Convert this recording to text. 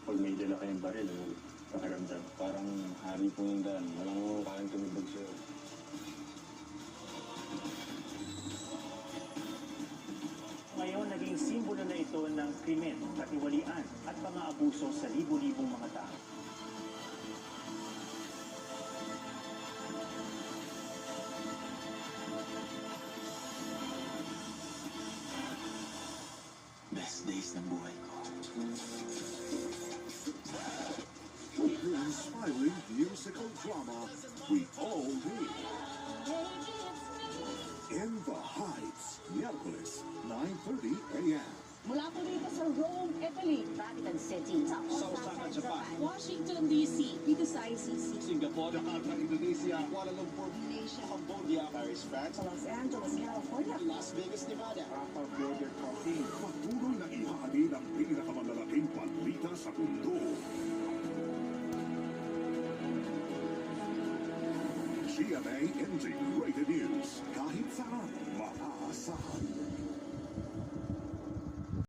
Pag may dala kayong baril, pakiramdam. Parang hari po yung daan. Walang kayang tumibag sa'yo. Ngayon, naging simbolo na ito ng krimen, katiwalian at pang-aabuso sa libo-libong mga tao. Best days ng buhay ko. The inspiring musical drama we all need. In the Heights, Miércoles, 9:30 a.m. Mula po rito sa Rome, Italy, Vatican City, sa Osaka, Japan, Washington, D.C., dito sa ICC, Singapore, Jakarta, Indonesia, Kuala Lumpur, Malaysia, Cambodia, Paris, France, sa Los Angeles, California, Las Vegas, Nevada. Rafa Border Crossing. Patuloy na ihahalin ang pinakamalalaking balita sa mundo. GMA Integrated News. Kahit saan, maaasahan.